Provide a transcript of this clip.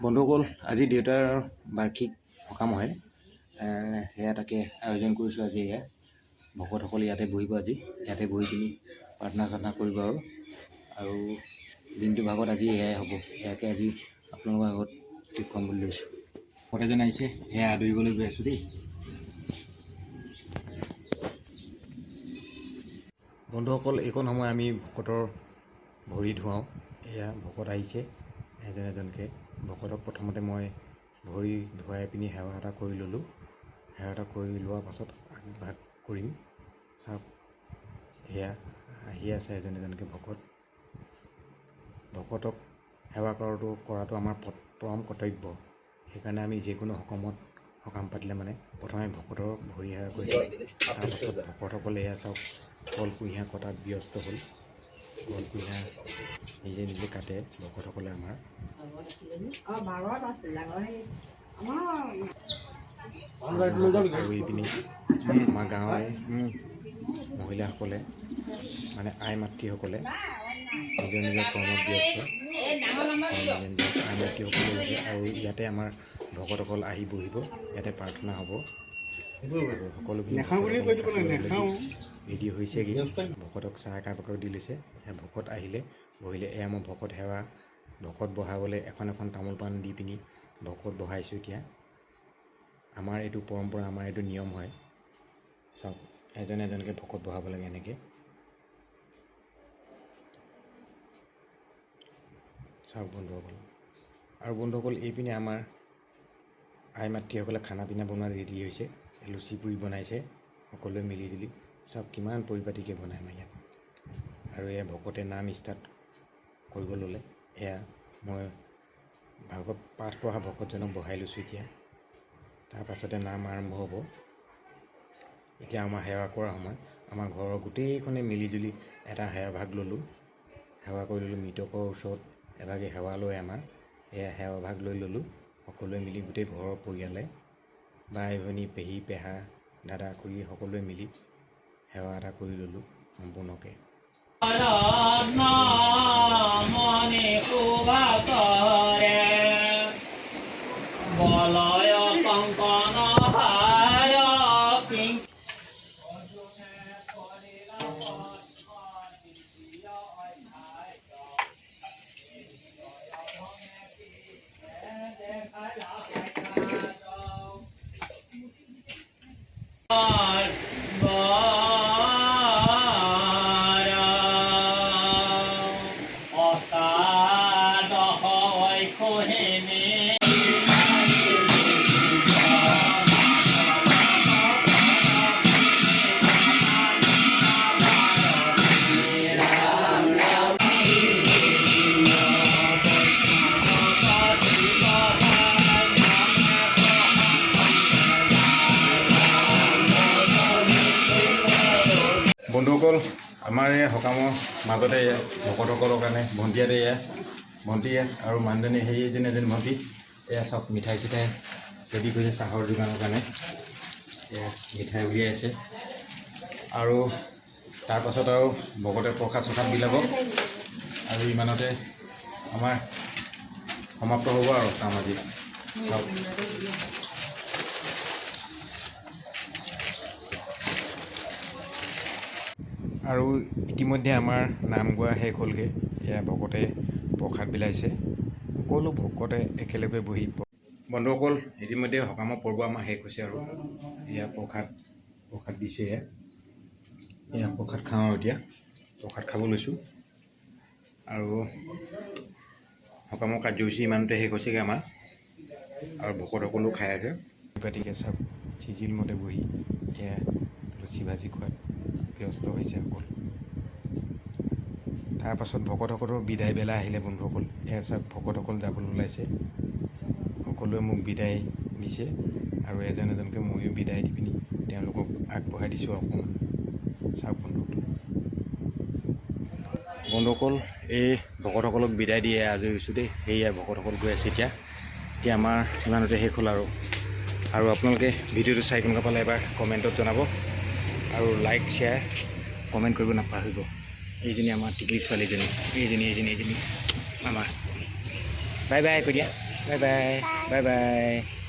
বন্ধুসকল, আজি দেউতাৰ বাৰ্ষিক সকাম হয়। সেয়া তাকে আয়োজন কৰিছোঁ। আজি এয়া ভকতসকল ইয়াতে বহিব। আজি ইয়াতে বহি পিনি প্ৰাৰ্থনা চাৰ্থনা কৰিব আৰু দিনটোৰ ভাগত আজি এয়াই হ'ব। এয়াকে আজি আপোনালোকৰ আগত দেখুৱাম বুলি লৈছোঁ। ভকত এজন আহিছে, সেয়া আদৰিবলৈ গৈ আছোঁ দেই। বন্ধুসকল, এইকণ সময় আমি ভকতৰ ভৰি ধুৱাওঁ। এয়া ভকত আহিছে এজন এজনকৈ। ভকতক প্ৰথমতে মই ভৰি ধুৱাই পিনি সেৱা এটা কৰি ল'লোঁ। সেৱা এটা কৰি লোৱাৰ পাছত আগভাগ কৰিম। চাওক, এয়া আহি আছে এজন এজনকৈ ভকত। ভকতক সেৱা কৰাটো আমাৰ পৰম কৰ্তব্য। সেইকাৰণে আমি যিকোনো সকাম পাতিলে মানে প্ৰথমে ভকতৰ ভৰি সেৱা কৰি তাৰপাছত ভকতসকলে এয়া চাওক কল কুঁহিয়াৰ কটাত ব্যস্ত হ'ল। কল কুঁহিয়াৰ নিজে নিজে কাটে ভকতসকলে আমাৰ। আৰু এইপিনি আমাৰ গাঁৱৰে মহিলাসকলে মানে আই মাতৃসকলে নিজৰ নিজৰ কৰ্মত ব্যস্ত। আই মাতৃসকলে লাগে আৰু ইয়াতে আমাৰ ভকতসকল আহি বহিব। ইয়াতে প্ৰাৰ্থনা হ'ব আৰু সকলোখিনি ৰেডি হৈছেগৈ। ভকতক চাহ একাপ দি লৈছে। এয়া ভকত আহিলে বহিলে। এয়া মই ভকত সেৱা ভকত বহাবলৈ এখন এখন তামোল পাণ দি পিনি ভকত বহাইছোঁ। এতিয়া আমাৰ এইটো পৰম্পৰা, আমাৰ এইটো নিয়ম হয়। চাওক, এজন এজনকৈ ভকত বহাব লাগে এনেকৈ। চাওক বন্ধুসকল, আৰু বন্ধুসকল এইপিনে আমাৰ আই মাতৃসকলে খানা পিনা বনোৱা ৰেডি হৈছে। লুচি পুৰি বনাইছে সকলোৱে মিলি জুলি। চাওক কিমান পৰিপাটিকৈ বনায় আমাৰ ইয়াত। আৰু এয়া ভকতে নাম ষ্টাৰ্ট কৰিব ল'লে। এয়া মই ভাগৱত পাঠ পঢ়া ভকতজনক বহাই লৈছোঁ। এতিয়া তাৰপাছতে নাম আৰম্ভ হ'ব। এতিয়া আমাৰ সেৱা কৰাৰ সময়। আমাৰ ঘৰৰ গোটেইখনে মিলিজুলি এটা সেৱা ভাগ ল'লোঁ। সেৱা কৰি ল'লোঁ। মৃতকৰ ওচৰত এভাগে সেৱা লয় আমাৰ। এয়া সেৱা ভাগ লৈ ল'লোঁ সকলোৱে মিলি। গোটেই ঘৰৰ পৰিয়ালে বাই ভনী পেহী পেহা দাদা খুৰী সকলোৱে মিলি সেৱা এটা কৰি ল'লোঁ সম্পূৰ্ণকৈ। বন্ধুসকল, আমাৰ এই সকামৰ মাজতে ভকতসকলৰ কাৰণে ভণ্টিয়াতে ভণ্টি আৰু মানুহজনী এজনী ভণ্টি এয়া চব মিঠাই চিঠাই ৰেডি কৰিছে চাহৰ দোকানৰ কাৰণে। এয়া মিঠাই উলিয়াই আছে আৰু তাৰপাছত আৰু ভকতে প্ৰসাদ চসাদ বিলাব আৰু ইমানতে আমাৰ সমাপ্ত হ'ব আৰু কাম আজি। চব আৰু ইতিমধ্যে আমাৰ নাম গোৱা শেষ হ'লগৈ। এয়া ভকতে প্ৰসাদ বিলাইছে। সকলো ভকতে একেলগে বহি। বন্ধুসকল, ইতিমধ্যে সকামৰ পৰ্ব আমাৰ শেষ হৈছে আৰু এয়া প্ৰসাদ দিছে। এয়া প্ৰসাদ খাওঁ আৰু এতিয়া প্ৰসাদ খাব লৈছোঁ। আৰু সকামৰ কাৰ্যসূচী ইমানতে শেষ হৈছেগৈ আমাৰ আৰু ভকতসকলো খাই আছে পাতিকে। চাওক চিজিল মতে বহি এয়া লুচি ভাজি খোৱাত ব্যস্ত হৈছে সকলো। তাৰপাছত ভকতসকলৰ বিদায় বেলা আহিলে বন্ধুসকল। এয়া চাওক ভকতসকল যাবলৈ ওলাইছে। সকলোৱে মোক বিদায় দিছে আৰু এজন এজনকৈ ময়ো বিদায় দি পিনি তেওঁলোকক আগবঢ়াই দিছোঁ অকণমান। চাওক বন্ধুসকল, এই ভকতসকলক বিদায় দিয়ে আজৰি হৈছোঁ দেই। সেয়া ভকতসকল গৈ আছে এতিয়া আমাৰ ইমানতে শেষ হ'ল আৰু আপোনালোকে ভিডিঅ'টো চাই কেনেকুৱা পালে এবাৰ কমেণ্টত জনাব আৰু লাইক শ্বেয়াৰ কমেণ্ট কৰিব নাপাহৰিব। এইজনী আমাৰ টিকলি ছোৱালীজনী, এইজনী আমাৰ বাই বাই কৈ দিয়া। Bye bye bye bye.